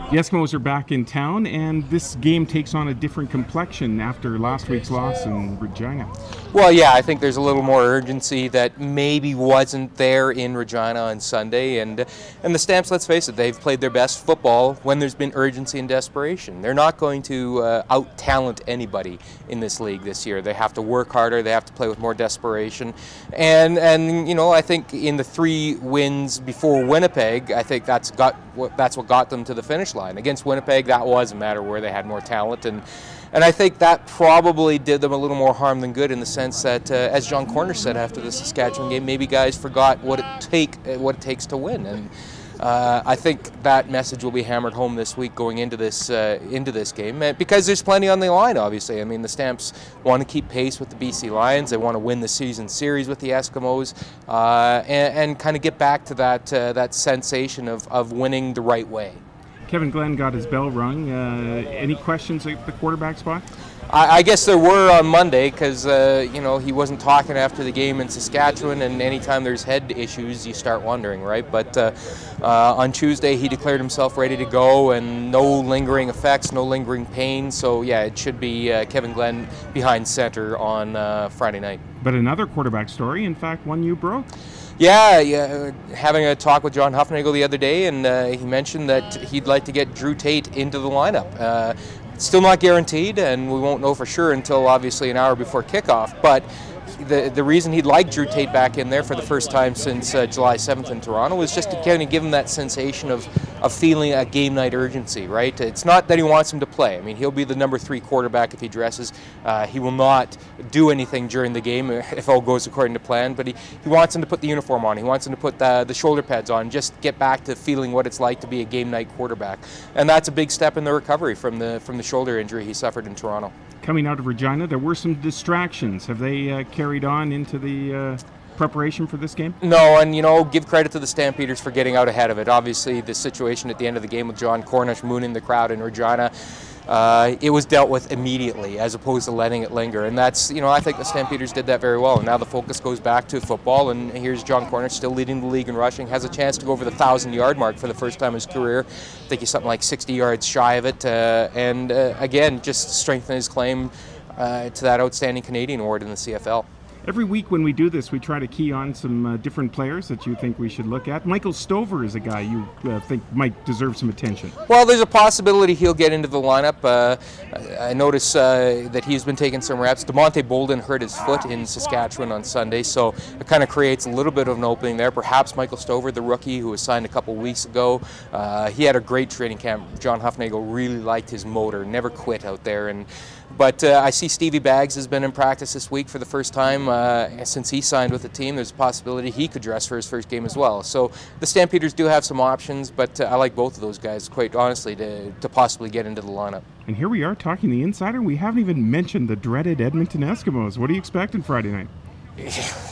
The Eskimos are back in town, and this game takes on a different complexion after last week's loss in Regina. Well, yeah, I think there's a little more urgency that maybe wasn't there in Regina on Sunday, and the Stamps, let's face it, they've played their best football when there's been urgency and desperation. They're not going to out-talent anybody in this league this year. They have to work harder, they have to play with more desperation, and you know, I think in the 3 wins before Winnipeg, I think that's what got them to the finish line. Against Winnipeg, that was a matter where they had more talent, and I think that probably did them a little more harm than good, in the sense that, as John Corner said after the Saskatchewan game, maybe guys forgot what it takes to win. And I think that message will be hammered home this week going into this game, because there's plenty on the line. Obviously, I mean, the Stamps want to keep pace with the BC Lions. They want to win the season series with the Eskimos, and kind of get back to that sensation of winning the right way. Kevin Glenn got his bell rung. Any questions at the quarterback spot? I guess there were on Monday, because you know, he wasn't talking after the game in Saskatchewan, and anytime there's head issues, you start wondering, right? But on Tuesday, he declared himself ready to go, and no lingering effects, no lingering pain. So yeah, it should be Kevin Glenn behind center on Friday night. But another quarterback story, in fact, one you broke. Yeah, having a talk with John Hufnagel the other day, and he mentioned that he'd like to get Drew Tate into the lineup. Still not guaranteed, and we won't know for sure until obviously an hour before kickoff, but the reason he'd like Drew Tate back in there for the first time since July 7th in Toronto was just to kind of give him that sensation of feeling a game night urgency, right? It's not that he wants him to play. I mean, he'll be the number 3 quarterback if he dresses. He will not do anything during the game if all goes according to plan, but he wants him to put the uniform on. He wants him to put the shoulder pads on, just get back to feeling what it's like to be a game night quarterback. And that's a big step in the recovery from the shoulder injury he suffered in Toronto. Coming out of Regina, there were some distractions. Have they carried on into the preparation for this game? No, and you know, give credit to the Stampeders for getting out ahead of it. Obviously, the situation at the end of the game with John Cornish mooning the crowd in Regina, it was dealt with immediately as opposed to letting it linger, and that's, you know, I think the Stampeders did that very well. And now the focus goes back to football, and here's John Cornish still leading the league in rushing, has a chance to go over the 1,000-yard mark for the first time in his career. I think he's something like 60 yards shy of it, and again, just strengthen his claim to that outstanding Canadian award in the CFL. Every week when we do this, we try to key on some different players that you think we should look at. Michael Stover is a guy you think might deserve some attention. Well, there's a possibility he'll get into the lineup. I notice that he's been taking some reps. DeMonte Bolden hurt his foot in Saskatchewan on Sunday, so it kind of creates a little bit of an opening there. Perhaps Michael Stover, the rookie who was signed a couple weeks ago, he had a great training camp. John Hufnagel really liked his motor, never quit out there. But I see Stevie Baggs has been in practice this week for the first time since he signed with the team. There's a possibility he could dress for his first game as well. So the Stampeders do have some options, but I like both of those guys, quite honestly, to possibly get into the lineup. And here we are talking the insider. We haven't even mentioned the dreaded Edmonton Eskimos. What are you expecting Friday night?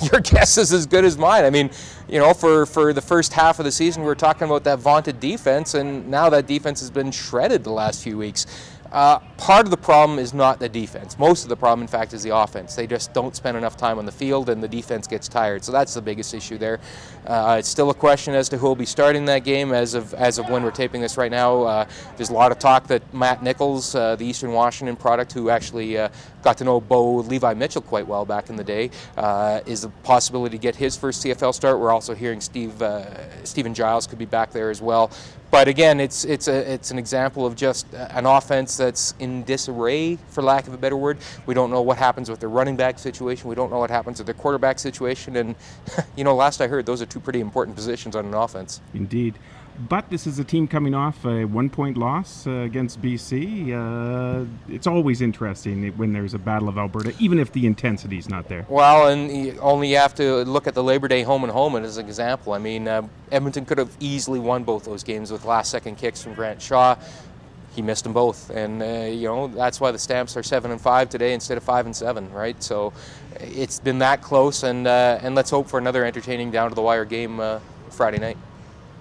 Your guess is as good as mine. I mean, you know, for the first half of the season, we were talking about that vaunted defense, and now that defense has been shredded the last few weeks. Part of the problem is not the defense. Most of the problem, in fact, is the offense. They just don't spend enough time on the field, and the defense gets tired. So that's the biggest issue there. It's still a question as to who will be starting that game as of when we're taping this right now. There's a lot of talk that Matt Nichols, the Eastern Washington product, who actually got to know Bo Levi Mitchell quite well back in the day, is a possibility to get his first CFL start. We're also hearing Stephen Giles could be back there as well. But again, it's an example of just an offense that's in disarray, for lack of a better word. We don't know what happens with their running back situation. We don't know what happens with their quarterback situation. And, you know, last I heard, those are 2 pretty important positions on an offense. Indeed. But this is a team coming off a 1-point loss against BC. It's always interesting when there's a Battle of Alberta, even if the intensity's not there. Well, and you only have to look at the Labor Day home and home as an example. I mean, Edmonton could have easily won both those games with last-second kicks from Grant Shaw. He missed them both, and you know, that's why the Stamps are 7-5 today instead of 5-7, right? So it's been that close, and let's hope for another entertaining down-to-the-wire game Friday night.